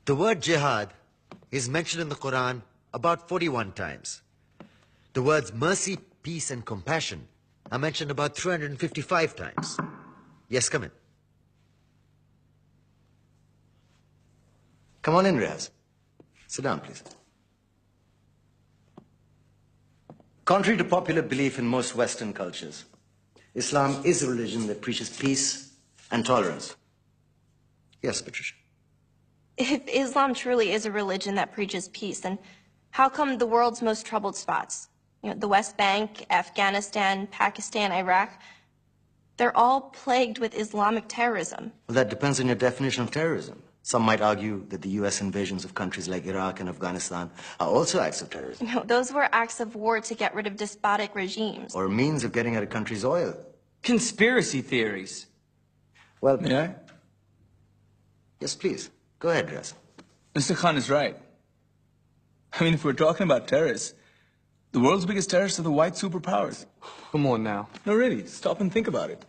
The word jihad is mentioned in the Quran about 41 times. The words mercy, peace, and compassion are mentioned about 355 times. Yes, come in. Come on in, Riaz. Sit down, please. Contrary to popular belief in most Western cultures, Islam is a religion that preaches peace and tolerance. Yes, Patricia. If Islam truly is a religion that preaches peace, then how come the world's most troubled spots, the West Bank, Afghanistan, Pakistan, Iraq, they're all plagued with Islamic terrorism? Well, that depends on your definition of terrorism. Some might argue that the U.S. invasions of countries like Iraq and Afghanistan are also acts of terrorism. No, those were acts of war to get rid of despotic regimes. Or a means of getting at a country's oil. Conspiracy theories. Well, May I? Yes, please. Go ahead, Riaz. Mr. Khan is right. I mean, if we're talking about terrorists, the world's biggest terrorists are the white superpowers. Come on now. No, really, stop and think about it.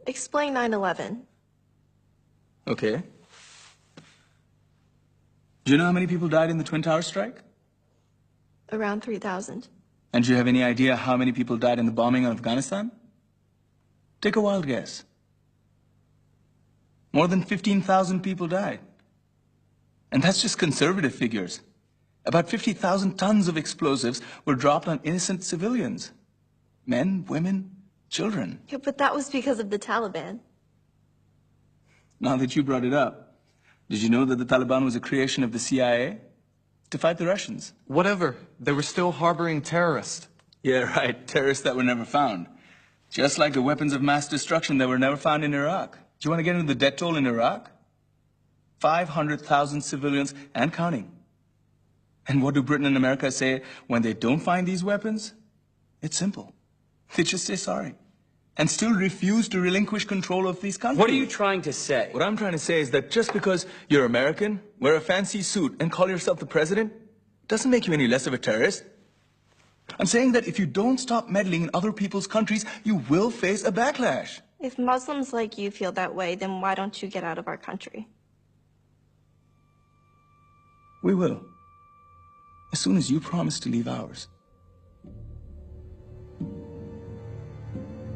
Explain 9/11. Okay. Do you know how many people died in the Twin Towers strike? Around 3,000. And do you have any idea how many people died in the bombing of Afghanistan? Take a wild guess. More than 15,000 people died. And that's just conservative figures. About 50,000 tons of explosives were dropped on innocent civilians. Men, women, children. Yeah, but that was because of the Taliban. Now that you brought it up, did you know that the Taliban was a creation of the CIA to fight the Russians? Whatever. They were still harboring terrorists. Yeah, right. Terrorists that were never found. Just like the weapons of mass destruction that were never found in Iraq. Do you want to get into the death toll in Iraq? 500,000 civilians and counting. And what do Britain and America say when they don't find these weapons? It's simple. They just say sorry. And still refuse to relinquish control of these countries. What are you trying to say? What I'm trying to say is that just because you're American, wear a fancy suit, and call yourself the president, doesn't make you any less of a terrorist. I'm saying that if you don't stop meddling in other people's countries, you will face a backlash. If Muslims like you feel that way, then why don't you get out of our country? We will. As soon as you promise to leave ours.